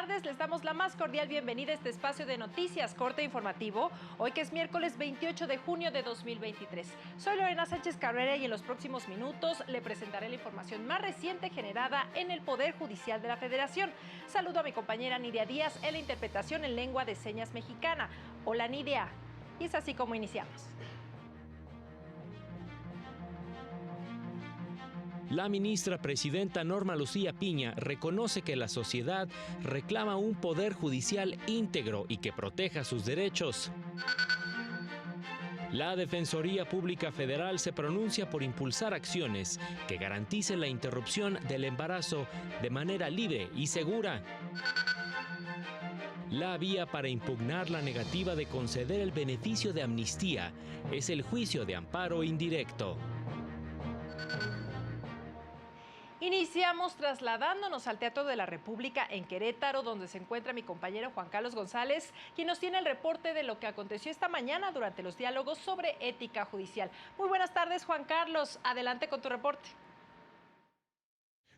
tardes, les damos la más cordial bienvenida a este espacio de noticias, corte informativo, hoy que es miércoles 28 de junio de 2023. Soy Lorena Sánchez Cabrera y en los próximos minutos le presentaré la información más reciente generada en el Poder Judicial de la Federación. Saludo a mi compañera Nidia Díaz en la interpretación en lengua de señas mexicana. Hola Nidia, y es así como iniciamos. La ministra presidenta Norma Lucía Piña reconoce que la sociedad reclama un poder judicial íntegro y que proteja sus derechos. La Defensoría Pública Federal se pronuncia por impulsar acciones que garanticen la interrupción del embarazo de manera libre y segura. La vía para impugnar la negativa de conceder el beneficio de amnistía es el juicio de amparo indirecto. Iniciamos trasladándonos al Teatro de la República en Querétaro, donde se encuentra mi compañero Juan Carlos González, quien nos tiene el reporte de lo que aconteció esta mañana durante los diálogos sobre ética judicial. Muy buenas tardes, Juan Carlos. Adelante con tu reporte.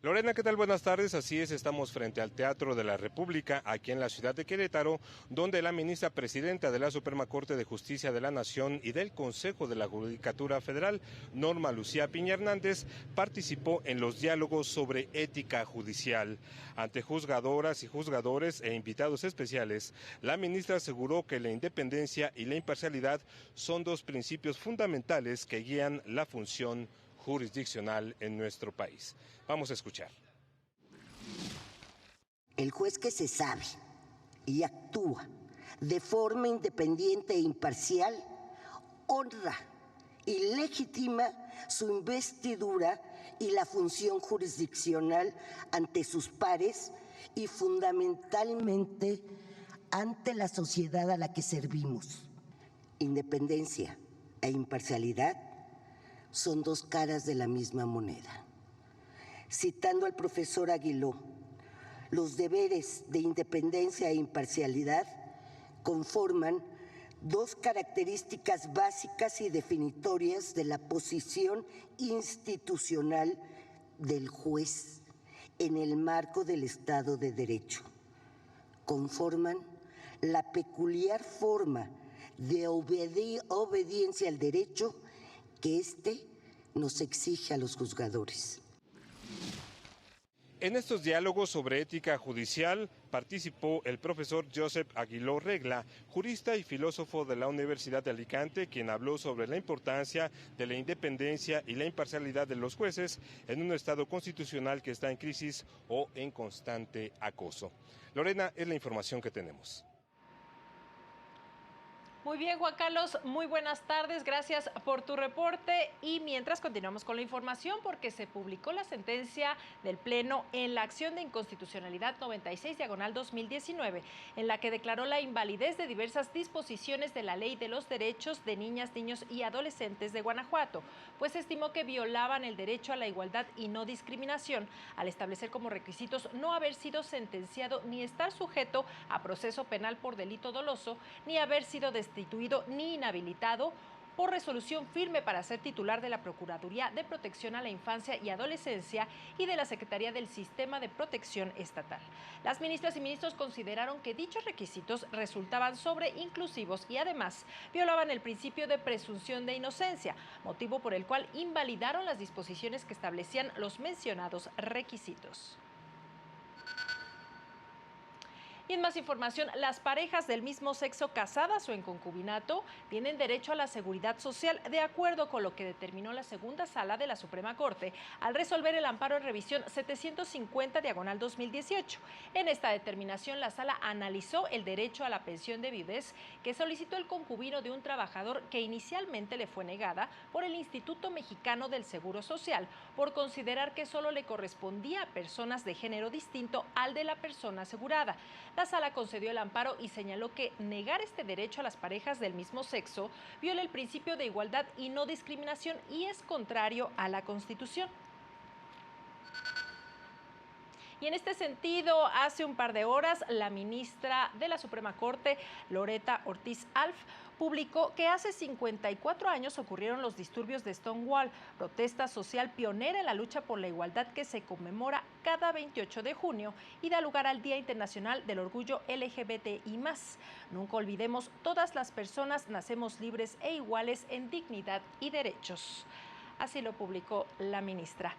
Lorena, ¿qué tal? Buenas tardes. Así es, estamos frente al Teatro de la República, aquí en la ciudad de Querétaro, donde la ministra presidenta de la Suprema Corte de Justicia de la Nación y del Consejo de la Judicatura Federal, Norma Lucía Piña Hernández, participó en los diálogos sobre ética judicial. Ante juzgadoras y juzgadores e invitados especiales, la ministra aseguró que la independencia y la imparcialidad son dos principios fundamentales que guían la función jurisdiccional en nuestro país. Vamos a escuchar. El juez que se sabe y actúa de forma independiente e imparcial honra y legitima su investidura y la función jurisdiccional ante sus pares y fundamentalmente ante la sociedad a la que servimos. Independencia e imparcialidad son dos caras de la misma moneda. Citando al profesor Aguiló, los deberes de independencia e imparcialidad conforman dos características básicas y definitorias de la posición institucional del juez en el marco del Estado de Derecho. Conforman la peculiar forma de obediencia al derecho que éste nos exige a los juzgadores. En estos diálogos sobre ética judicial participó el profesor Joseph Aguiló Regla, jurista y filósofo de la Universidad de Alicante, quien habló sobre la importancia de la independencia y la imparcialidad de los jueces en un Estado constitucional que está en crisis o en constante acoso. Lorena, es la información que tenemos. Muy bien, Juan Carlos, muy buenas tardes, gracias por tu reporte. Y mientras continuamos con la información, porque se publicó la sentencia del Pleno en la acción de inconstitucionalidad 96/2019, en la que declaró la invalidez de diversas disposiciones de la Ley de los Derechos de Niñas, Niños y Adolescentes de Guanajuato, pues estimó que violaban el derecho a la igualdad y no discriminación, al establecer como requisitos no haber sido sentenciado ni estar sujeto a proceso penal por delito doloso, ni haber sido destituido ni inhabilitado por resolución firme para ser titular de la Procuraduría de Protección a la Infancia y Adolescencia y de la Secretaría del Sistema de Protección Estatal. Las ministras y ministros consideraron que dichos requisitos resultaban sobreinclusivos y además violaban el principio de presunción de inocencia, motivo por el cual invalidaron las disposiciones que establecían los mencionados requisitos. Y en más información, las parejas del mismo sexo casadas o en concubinato tienen derecho a la seguridad social de acuerdo con lo que determinó la segunda sala de la Suprema Corte al resolver el amparo en revisión 750/2018. En esta determinación, la sala analizó el derecho a la pensión de viudez que solicitó el concubino de un trabajador que inicialmente le fue negada por el Instituto Mexicano del Seguro Social por considerar que solo le correspondía a personas de género distinto al de la persona asegurada. La sala concedió el amparo y señaló que negar este derecho a las parejas del mismo sexo viola el principio de igualdad y no discriminación y es contrario a la Constitución. Y en este sentido, hace un par de horas, la ministra de la Suprema Corte, Loretta Ortiz Alf, publicó que hace 54 años ocurrieron los disturbios de Stonewall, protesta social pionera en la lucha por la igualdad que se conmemora cada 28 de junio y da lugar al Día Internacional del Orgullo LGBTI+. Nunca olvidemos, todas las personas nacemos libres e iguales en dignidad y derechos. Así lo publicó la ministra.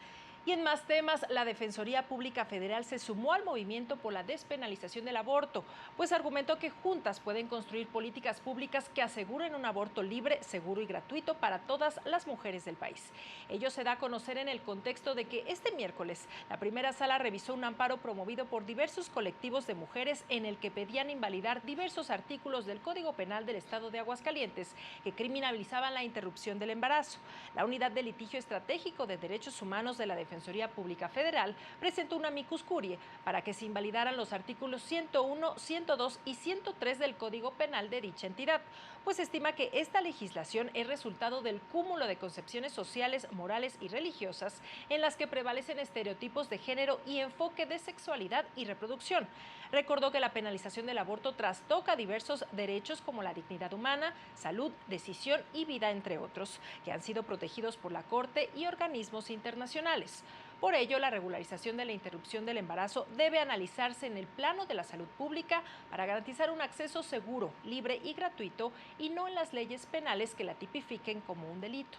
Y en más temas, la Defensoría Pública Federal se sumó al movimiento por la despenalización del aborto, pues argumentó que juntas pueden construir políticas públicas que aseguren un aborto libre, seguro y gratuito para todas las mujeres del país. Ello se da a conocer en el contexto de que este miércoles la primera sala revisó un amparo promovido por diversos colectivos de mujeres en el que pedían invalidar diversos artículos del Código Penal del Estado de Aguascalientes que criminalizaban la interrupción del embarazo. La Unidad de Litigio Estratégico de Derechos Humanos de la Defensoría Pública Federal presentó un amicus curiae para que se invalidaran los artículos 101, 102 y 103 del Código Penal de dicha entidad, pues estima que esta legislación es resultado del cúmulo de concepciones sociales, morales y religiosas en las que prevalecen estereotipos de género y enfoque de sexualidad y reproducción. Recordó que la penalización del aborto trastoca diversos derechos como la dignidad humana, salud, decisión y vida, entre otros, que han sido protegidos por la Corte y organismos internacionales. Por ello, la regularización de la interrupción del embarazo debe analizarse en el plano de la salud pública para garantizar un acceso seguro, libre y gratuito, y no en las leyes penales que la tipifiquen como un delito.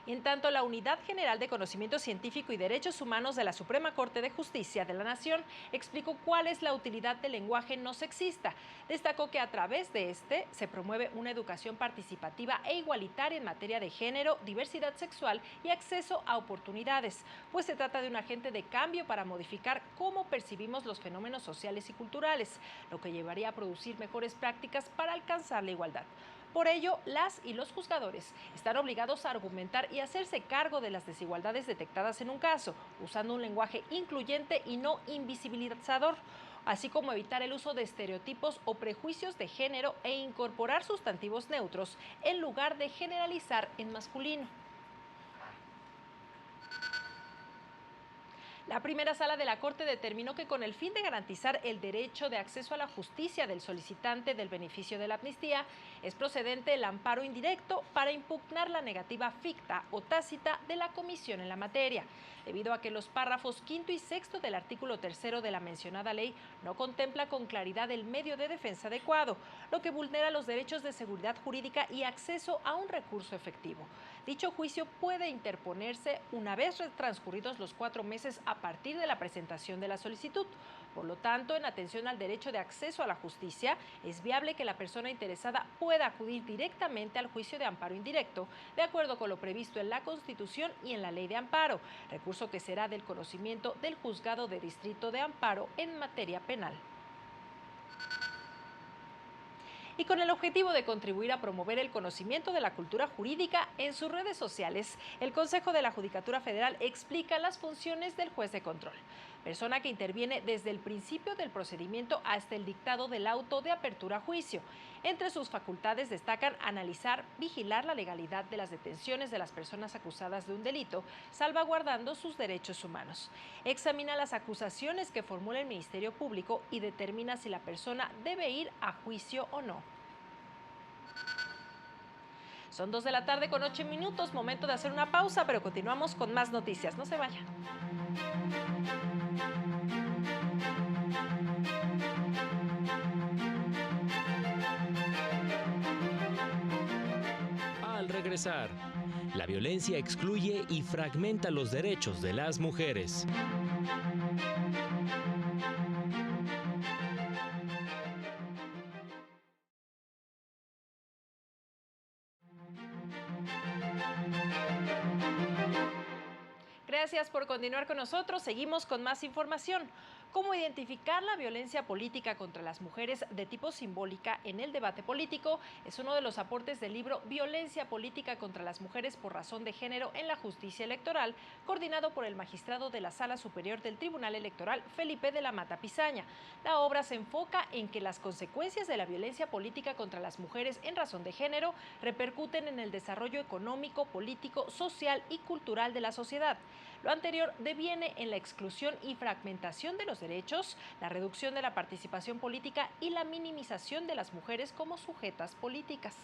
Y en tanto, la Unidad General de Conocimiento Científico y Derechos Humanos de la Suprema Corte de Justicia de la Nación explicó cuál es la utilidad del lenguaje no sexista. Destacó que a través de este se promueve una educación participativa e igualitaria en materia de género, diversidad sexual y acceso a oportunidades, pues se trata de un agente de cambio para modificar cómo percibimos los fenómenos sociales y culturales, lo que llevaría a producir mejores prácticas para alcanzar la igualdad. Por ello, las y los juzgadores están obligados a argumentar y hacerse cargo de las desigualdades detectadas en un caso, usando un lenguaje incluyente y no invisibilizador, así como evitar el uso de estereotipos o prejuicios de género e incorporar sustantivos neutros en lugar de generalizar en masculino. La primera sala de la Corte determinó que con el fin de garantizar el derecho de acceso a la justicia del solicitante del beneficio de la amnistía, es procedente el amparo indirecto para impugnar la negativa ficta o tácita de la comisión en la materia, debido a que los párrafos 5º y 6º del artículo 3º de la mencionada ley no contempla con claridad el medio de defensa adecuado, lo que vulnera los derechos de seguridad jurídica y acceso a un recurso efectivo. Dicho juicio puede interponerse una vez transcurridos los 4 meses a partir de la presentación de la solicitud. Por lo tanto, en atención al derecho de acceso a la justicia, es viable que la persona interesada pueda acudir directamente al juicio de amparo indirecto, de acuerdo con lo previsto en la Constitución y en la Ley de Amparo, recurso que será del conocimiento del Juzgado de Distrito de Amparo en materia penal. Y con el objetivo de contribuir a promover el conocimiento de la cultura jurídica, en sus redes sociales, el Consejo de la Judicatura Federal explica las funciones del juez de control, persona que interviene desde el principio del procedimiento hasta el dictado del auto de apertura a juicio. Entre sus facultades destacan analizar, vigilar la legalidad de las detenciones de las personas acusadas de un delito, salvaguardando sus derechos humanos. Examina las acusaciones que formula el Ministerio Público y determina si la persona debe ir a juicio o no. Son 2 de la tarde con 8 minutos, momento de hacer una pausa, pero continuamos con más noticias. No se vayan. Al regresar, la violencia excluye y fragmenta los derechos de las mujeres. Gracias por continuar con nosotros. Seguimos con más información. ¿Cómo identificar la violencia política contra las mujeres de tipo simbólica en el debate político? Es uno de los aportes del libro Violencia política contra las mujeres por razón de género en la justicia electoral, coordinado por el magistrado de la Sala Superior del Tribunal Electoral, Felipe de la Mata Pizaña. La obra se enfoca en que las consecuencias de la violencia política contra las mujeres en razón de género repercuten en el desarrollo económico, político, social y cultural de la sociedad. Lo anterior deviene en la exclusión y fragmentación de los derechos, la reducción de la participación política y la minimización de las mujeres como sujetas políticas.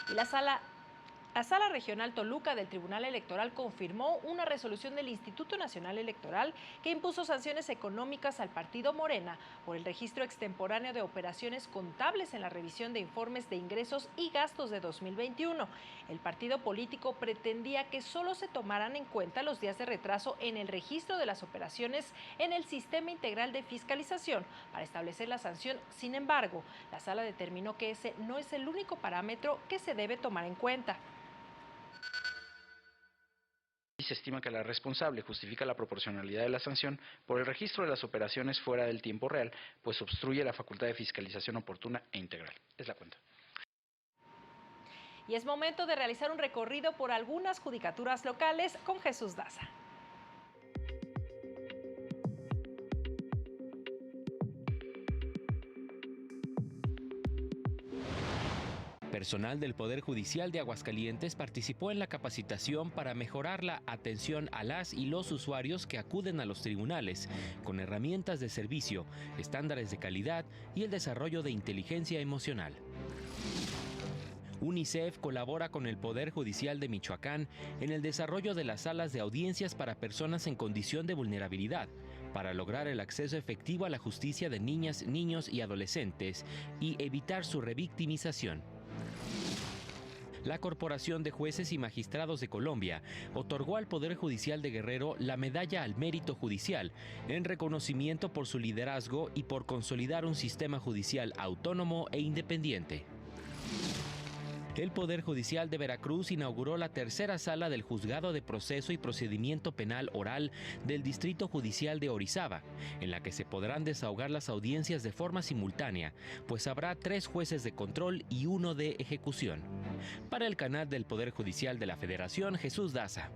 Y la Sala Regional Toluca del Tribunal Electoral confirmó una resolución del Instituto Nacional Electoral que impuso sanciones económicas al partido Morena por el registro extemporáneo de operaciones contables en la revisión de informes de ingresos y gastos de 2021. El partido político pretendía que solo se tomaran en cuenta los días de retraso en el registro de las operaciones en el Sistema Integral de Fiscalización para establecer la sanción. Sin embargo, la sala determinó que ese no es el único parámetro que se debe tomar en cuenta. Se estima que la responsable justifica la proporcionalidad de la sanción por el registro de las operaciones fuera del tiempo real, pues obstruye la facultad de fiscalización oportuna e integral. Es la cuenta. Y es momento de realizar un recorrido por algunas judicaturas locales con Jesús Daza. Personal del Poder Judicial de Aguascalientes participó en la capacitación para mejorar la atención a las y los usuarios que acuden a los tribunales, con herramientas de servicio, estándares de calidad y el desarrollo de inteligencia emocional. UNICEF colabora con el Poder Judicial de Michoacán en el desarrollo de las salas de audiencias para personas en condición de vulnerabilidad, para lograr el acceso efectivo a la justicia de niñas, niños y adolescentes y evitar su revictimización. La Corporación de Jueces y Magistrados de Colombia otorgó al Poder Judicial de Guerrero la Medalla al Mérito Judicial en reconocimiento por su liderazgo y por consolidar un sistema judicial autónomo e independiente. El Poder Judicial de Veracruz inauguró la tercera sala del Juzgado de Proceso y Procedimiento Penal Oral del Distrito Judicial de Orizaba, en la que se podrán desahogar las audiencias de forma simultánea, pues habrá 3 jueces de control y 1 de ejecución. Para el canal del Poder Judicial de la Federación, Jesús Daza.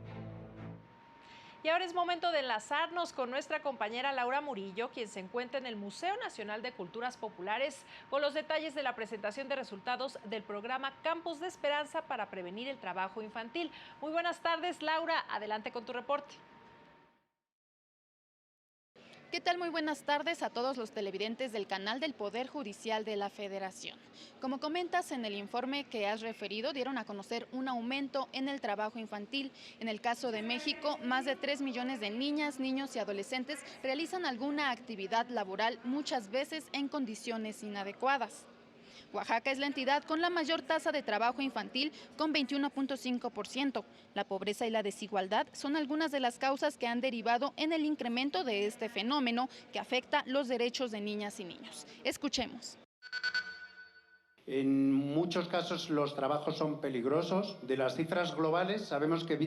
Y ahora es momento de enlazarnos con nuestra compañera Laura Murillo, quien se encuentra en el Museo Nacional de Culturas Populares, con los detalles de la presentación de resultados del programa Campus de Esperanza para prevenir el trabajo infantil. Muy buenas tardes, Laura. Adelante con tu reporte. ¿Qué tal? Muy buenas tardes a todos los televidentes del canal del Poder Judicial de la Federación. Como comentas en el informe que has referido, dieron a conocer un aumento en el trabajo infantil. En el caso de México, más de 3 millones de niñas, niños y adolescentes realizan alguna actividad laboral, muchas veces en condiciones inadecuadas. Oaxaca es la entidad con la mayor tasa de trabajo infantil, con 21.5%. La pobreza y la desigualdad son algunas de las causas que han derivado en el incremento de este fenómeno que afecta los derechos de niñas y niños. Escuchemos. En muchos casos los trabajos son peligrosos. De las cifras globales sabemos que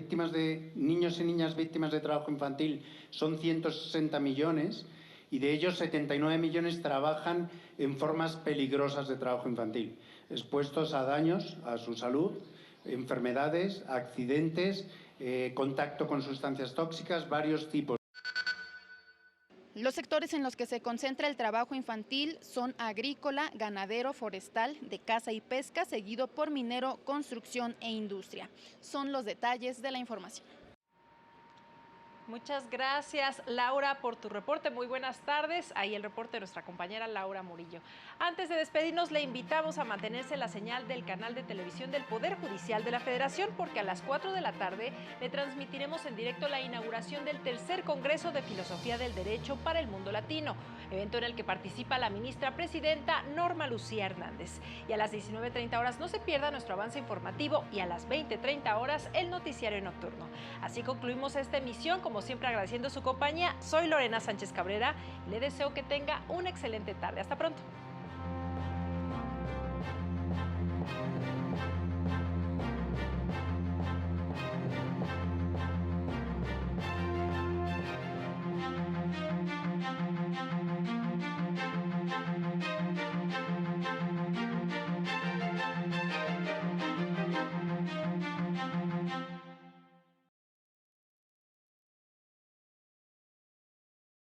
niños y niñas víctimas de trabajo infantil son 160 millones y de ellos 79 millones trabajan en formas peligrosas de trabajo infantil, expuestos a daños a su salud, enfermedades, accidentes, contacto con sustancias tóxicas, varios tipos. Los sectores en los que se concentra el trabajo infantil son agrícola, ganadero, forestal, de caza y pesca, seguido por minero, construcción e industria. Son los detalles de la información. Muchas gracias, Laura, por tu reporte. Muy buenas tardes. Ahí el reporte de nuestra compañera Laura Murillo. Antes de despedirnos, le invitamos a mantenerse en la señal del canal de televisión del Poder Judicial de la Federación, porque a las 4 de la tarde le transmitiremos en directo la inauguración del tercer Congreso de Filosofía del Derecho para el Mundo Latino, evento en el que participa la ministra presidenta Norma Lucía Hernández. Y a las 19:30 horas no se pierda nuestro avance informativo y a las 20:30 horas el noticiario nocturno. Así concluimos esta emisión, como siempre agradeciendo su compañía. Soy Lorena Sánchez Cabrera y le deseo que tenga una excelente tarde. Hasta pronto.